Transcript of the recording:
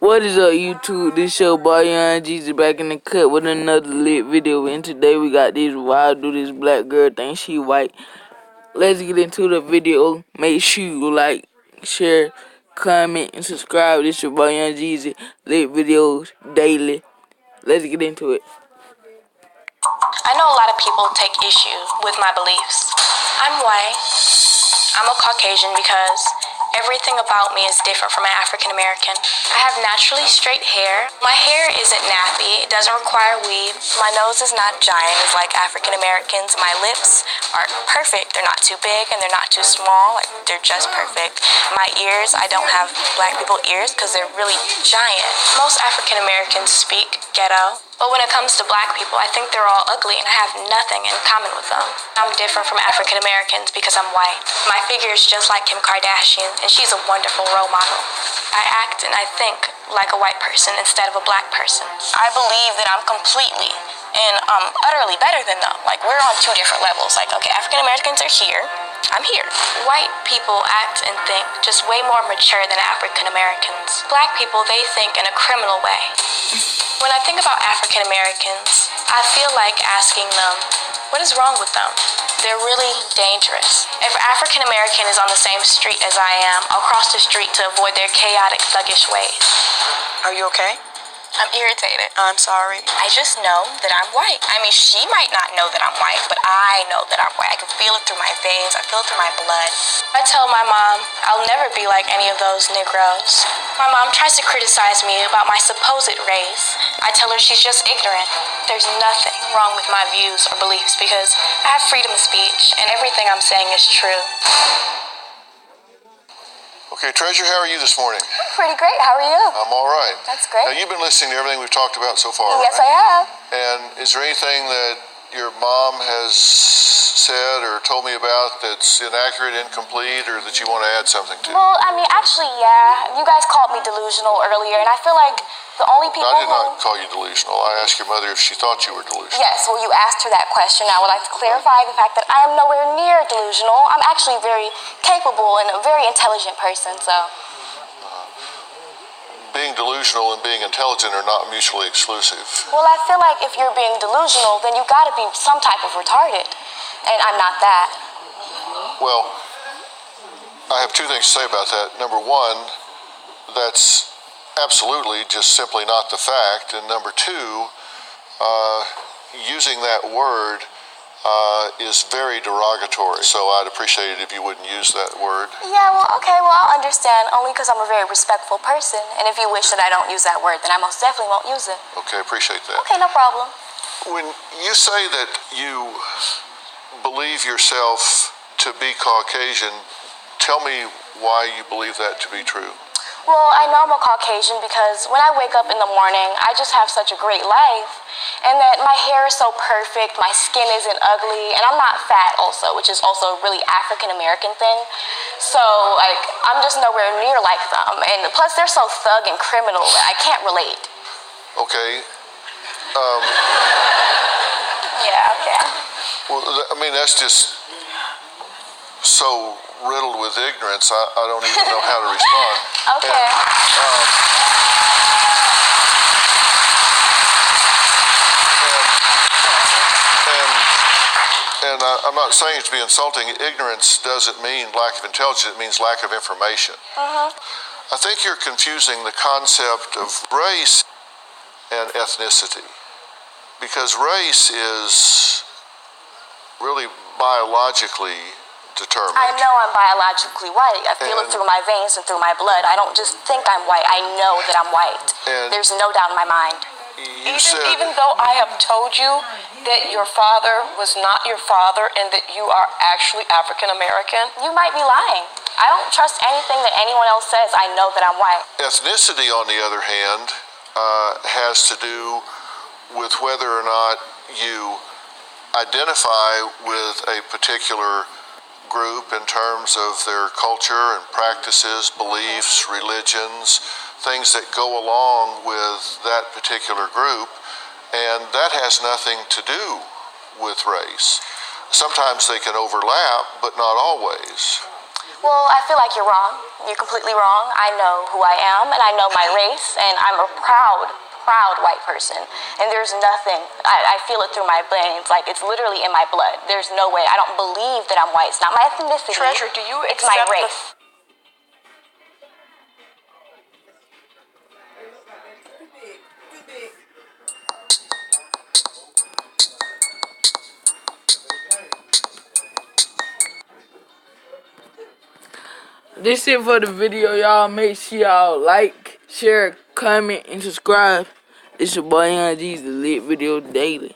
What is up, YouTube? This your boy Young Jeezy back in the cut with another lit video. And today we got this wild do this black girl think she white. Let's get into the video. Make sure you like, share, comment, and subscribe. This your boy Young Jeezy. Lit videos daily. Let's get into it. I know a lot of people take issue with my beliefs. I'm white. I'm a Caucasian because everything about me is different from an African American. I have naturally straight hair. My hair isn't nappy. It doesn't require weave. My nose is not giant as like African Americans. My lips are perfect. They're not too big and they're not too small. Like, they're just perfect. My ears, I don't have black people ears because they're really giant. Most African Americans speak ghetto. But when it comes to black people, I think they're all ugly and I have nothing in common with them. I'm different from African Americans because I'm white. My figure is just like Kim Kardashian, and she's a wonderful role model. I act and I think like a white person instead of a black person. I believe that I'm completely and utterly better than them. Like, we're on two different levels. Like, okay, African Americans are here. I'm here. White people act and think just way more mature than African Americans. Black people, they think in a criminal way. When I think about African Americans, I feel like asking them, what is wrong with them? They're really dangerous. If African American is on the same street as I am, I'll cross the street to avoid their chaotic, thuggish ways. Are you okay? I'm irritated. I'm sorry. I just know that I'm white. I mean, she might not know that I'm white, but I know that I'm white. I can feel it through my veins. I feel it through my blood. I tell my mom I'll never be like any of those Negroes. My mom tries to criticize me about my supposed race. I tell her she's just ignorant. There's nothing wrong with my views or beliefs because I have freedom of speech and everything I'm saying is true. Okay, Treasure, how are you this morning? Pretty great. How are you? I'm all right. That's great. Now, you've been listening to everything we've talked about so far, Yes, right? I have. And is there anything that your mom has said or told me about that's inaccurate, incomplete, or that you want to add something to? Well, I mean, actually, yeah. You guys called me delusional earlier, and I feel like the only people I did not call you delusional. I asked your mother if she thought you were delusional. Yes, well, you asked her that question. I would like to clarify the fact that I am nowhere near delusional. I'm actually very capable and a very intelligent person, so... Being delusional and being intelligent are not mutually exclusive. Well, I feel like if you're being delusional, then you gotta be some type of retarded. And I'm not that. Well, I have two things to say about that. Number one, that's absolutely just simply not the fact. And number two, using that word is very derogatory. So I'd appreciate it if you wouldn't use that word. Yeah, well, okay, well, I'll understand, only because I'm a very respectful person. And if you wish that I don't use that word, then I most definitely won't use it. Okay, appreciate that. Okay, no problem. When you say that you believe yourself to be Caucasian, tell me why you believe that to be true. Well, I know I'm a Caucasian because when I wake up in the morning, I just have such a great life. And that my hair is so perfect, my skin isn't ugly, and I'm not fat also, which is also a really African-American thing. So, like, I'm just nowhere near like them. And plus, they're so thug and criminal that I can't relate. Okay. Yeah, okay. Well, I mean, that's just so riddled with ignorance, I don't even know how to respond. Okay. And I'm not saying it to be insulting. Ignorance doesn't mean lack of intelligence. It means lack of information. I think you're confusing the concept of race and ethnicity, because race is really biologically determined. I know I'm biologically white. I feel it through my veins and through my blood. I don't just think I'm white. I know that I'm white. There's no doubt in my mind. Even though I have told you that your father was not your father and that you are actually African American? You might be lying. I don't trust anything that anyone else says. I know that I'm white. Ethnicity, on the other hand, has to do with whether or not you identify with a particular group in terms of their culture and practices, beliefs, religions, things that go along with that particular group, and that has nothing to do with race. Sometimes they can overlap, but not always. Well, I feel like you're wrong. You're completely wrong. I know who I am, and I know my race, and I'm a proud white person. And there's nothing, I feel it through my veins, like it's literally in my blood. There's no way. I don't believe that I'm white. It's not my ethnicity. Treasure, do you It's my accept the race. This it for the video, y'all. Make sure y'all like, share, comment, and subscribe. It's your boy Young G's, the Lit Video Daily.